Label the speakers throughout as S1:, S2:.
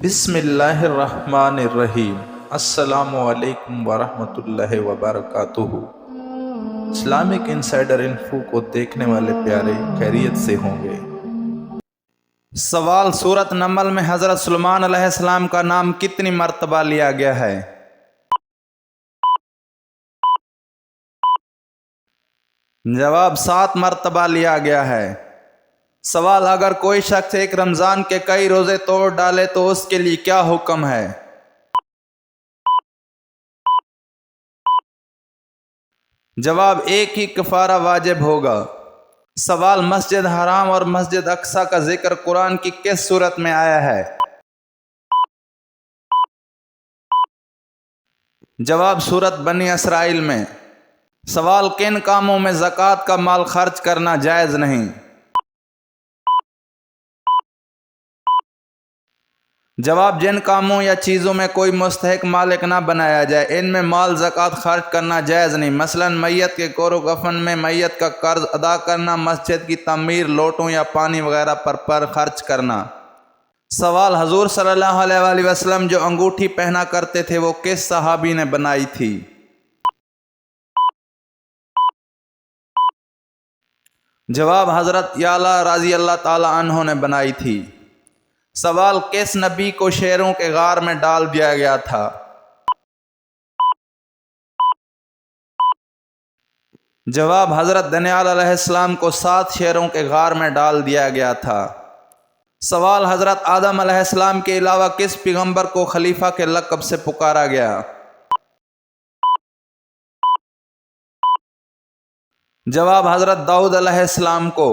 S1: بسم اللہ الرحمن الرحیم۔ السلام علیکم ورحمۃ اللہ وبرکاتہ۔ اسلامک انسائیڈر انفو کو دیکھنے والے پیارے خیریت سے ہوں گے۔ سوال: سورۃ نمل میں حضرت سلیمان علیہ السلام کا نام کتنی مرتبہ لیا گیا ہے؟ جواب: 7 مرتبہ لیا گیا ہے۔ سوال: اگر کوئی شخص ایک رمضان کے کئی روزے توڑ ڈالے تو اس کے لیے کیا حکم ہے؟ جواب: ایک ہی کفارہ واجب ہوگا۔ سوال: مسجد حرام اور مسجد اقصی کا ذکر قرآن کی کس سورت میں آیا ہے؟ جواب: سورت بنی اسرائیل میں۔ سوال: کن کاموں میں زکوٰۃ کا مال خرچ کرنا جائز نہیں؟ جواب: جن کاموں یا چیزوں میں کوئی مستحق مالک نہ بنایا جائے ان میں مال زکوٰۃ خرچ کرنا جائز نہیں، مثلا میت کے کور و کفن میں میت کا قرض ادا کرنا، مسجد کی تعمیر، لوٹوں یا پانی وغیرہ پر خرچ کرنا۔ سوال: حضور صلی اللہ علیہ وآلہ وسلم جو انگوٹھی پہنا کرتے تھے وہ کس صحابی نے بنائی تھی؟ جواب: حضرت یعلا رضی اللہ تعالی عنہ نے بنائی تھی۔ سوال: کس نبی کو شیروں کے غار میں ڈال دیا گیا تھا؟ جواب: حضرت دانیال علیہ السلام کو 7 شیروں کے غار میں ڈال دیا گیا تھا۔ سوال: حضرت آدم علیہ السلام کے علاوہ کس پیغمبر کو خلیفہ کے لقب سے پکارا گیا؟ جواب: حضرت داؤد علیہ السلام کو۔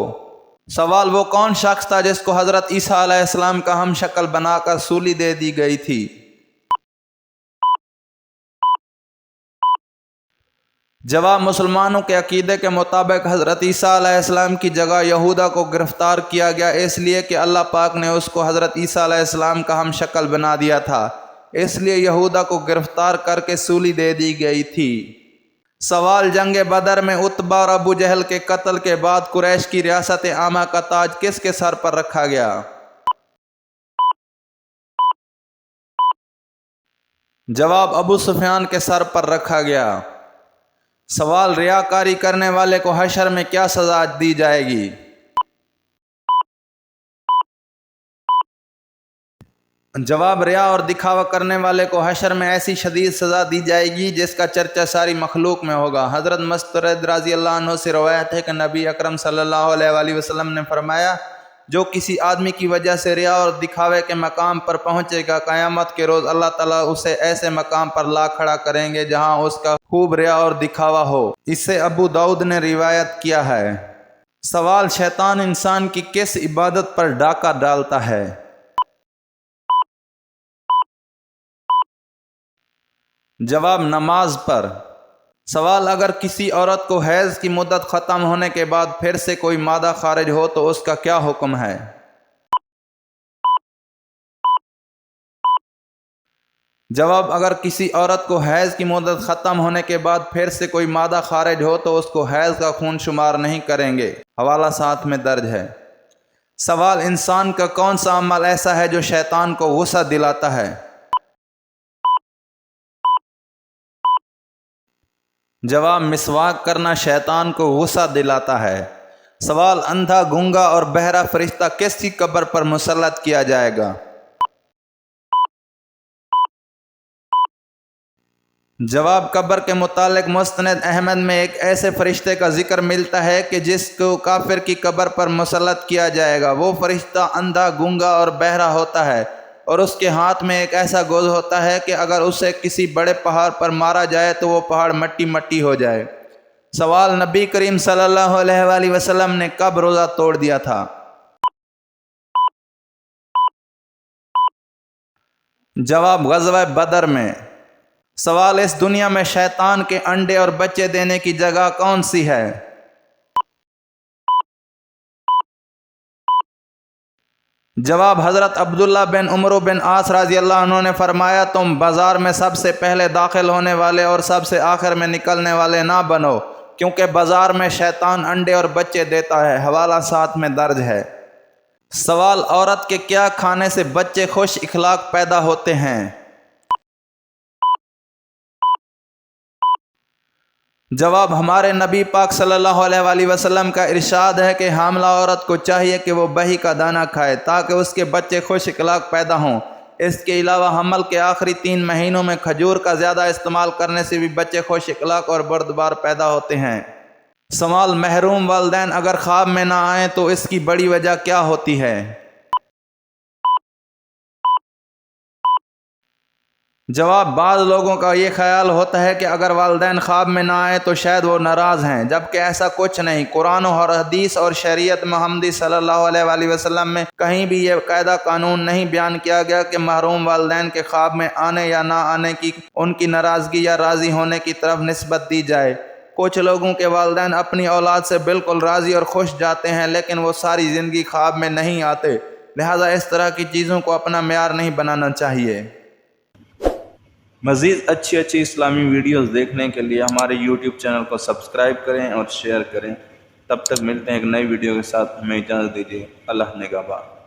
S1: سوال: وہ کون شخص تھا جس کو حضرت عیسیٰ علیہ السلام کا ہم شکل بنا کر سولی دے دی گئی تھی؟ جواب: مسلمانوں کے عقیدے کے مطابق حضرت عیسیٰ علیہ السلام کی جگہ یہودا کو گرفتار کیا گیا، اس لیے کہ اللہ پاک نے اس کو حضرت عیسیٰ علیہ السلام کا ہم شکل بنا دیا تھا، اس لیے یہودا کو گرفتار کر کے سولی دے دی گئی تھی۔ سوال: جنگ بدر میں عتبہ اور ابو جہل کے قتل کے بعد قریش کی ریاست عامہ کا تاج کس کے سر پر رکھا گیا؟ جواب: ابو سفیان کے سر پر رکھا گیا۔ سوال: ریاکاری کرنے والے کو حشر میں کیا سزا دی جائے گی؟ جواب: ریا اور دکھاوا کرنے والے کو حشر میں ایسی شدید سزا دی جائے گی جس کا چرچا ساری مخلوق میں ہوگا۔ حضرت مسترد رضی اللہ عنہ سے روایت ہے کہ نبی اکرم صلی اللہ علیہ وآلہ وسلم نے فرمایا، جو کسی آدمی کی وجہ سے ریا اور دکھاوے کے مقام پر پہنچے گا، قیامت کے روز اللہ تعالیٰ اسے ایسے مقام پر لا کھڑا کریں گے جہاں اس کا خوب ریا اور دکھاوا ہو۔ اسے ابو داؤد نے روایت کیا ہے۔ سوال: شیطان انسان کی کس عبادت پر ڈاکہ ڈالتا ہے؟ جواب: نماز پر۔ سوال: اگر کسی عورت کو حیض کی مدت ختم ہونے کے بعد پھر سے کوئی مادہ خارج ہو تو اس کا کیا حکم ہے؟ جواب: اگر کسی عورت کو حیض کی مدت ختم ہونے کے بعد پھر سے کوئی مادہ خارج ہو تو اس کو حیض کا خون شمار نہیں کریں گے، حوالہ ساتھ میں درج ہے۔ سوال: انسان کا کون سا عمل ایسا ہے جو شیطان کو غصہ دلاتا ہے؟ جواب: مسواک کرنا شیطان کو غصہ دلاتا ہے۔ سوال: اندھا، گونگا اور بہرا فرشتہ کس کی قبر پر مسلط کیا جائے گا؟ جواب: قبر کے متعلق مستند احمد میں ایک ایسے فرشتے کا ذکر ملتا ہے کہ جس کو کافر کی قبر پر مسلط کیا جائے گا۔ وہ فرشتہ اندھا، گونگا اور بہرا ہوتا ہے اور اس کے ہاتھ میں ایک ایسا گوز ہوتا ہے کہ اگر اسے کسی بڑے پہاڑ پر مارا جائے تو وہ پہاڑ مٹی مٹی ہو جائے۔ سوال: نبی کریم صلی اللہ علیہ وآلہ وسلم نے کب روزہ توڑ دیا تھا؟ جواب: غزوہ بدر میں۔ سوال: اس دنیا میں شیطان کے انڈے اور بچے دینے کی جگہ کون سی ہے؟ جواب: حضرت عبداللہ بن عمرو بن عاص رضی اللہ عنہ نے فرمایا، تم بازار میں سب سے پہلے داخل ہونے والے اور سب سے آخر میں نکلنے والے نہ بنو، کیونکہ بازار میں شیطان انڈے اور بچے دیتا ہے، حوالہ ساتھ میں درج ہے۔ سوال: عورت کے کیا کھانے سے بچے خوش اخلاق پیدا ہوتے ہیں؟ جواب: ہمارے نبی پاک صلی اللہ علیہ وآلہ وسلم کا ارشاد ہے کہ حاملہ عورت کو چاہیے کہ وہ بہی کا دانہ کھائے تاکہ اس کے بچے خوش اخلاق پیدا ہوں۔ اس کے علاوہ حمل کے آخری 3 مہینوں میں کھجور کا زیادہ استعمال کرنے سے بھی بچے خوش اخلاق اور بردبار پیدا ہوتے ہیں۔ سوال: محروم والدین اگر خواب میں نہ آئیں تو اس کی بڑی وجہ کیا ہوتی ہے؟ جواب: بعض لوگوں کا یہ خیال ہوتا ہے کہ اگر والدین خواب میں نہ آئے تو شاید وہ ناراض ہیں، جبکہ ایسا کچھ نہیں۔ قرآن اور حدیث اور شریعت محمدی صلی اللہ علیہ وآلہ وسلم میں کہیں بھی یہ قاعدہ قانون نہیں بیان کیا گیا کہ محروم والدین کے خواب میں آنے یا نہ آنے کی ان کی ناراضگی یا راضی ہونے کی طرف نسبت دی جائے۔ کچھ لوگوں کے والدین اپنی اولاد سے بالکل راضی اور خوش جاتے ہیں لیکن وہ ساری زندگی خواب میں نہیں آتے، لہذا اس طرح کی چیزوں کو اپنا معیار نہیں بنانا چاہیے۔ مزید اچھی اسلامی ویڈیوز دیکھنے کے لیے ہمارے YouTube چینل کو سبسکرائب کریں اور شیئر کریں۔ تب تک ملتے ہیں ایک نئی ویڈیو کے ساتھ، ہمیں اجازت دیجیے۔ اللہ نگہبان۔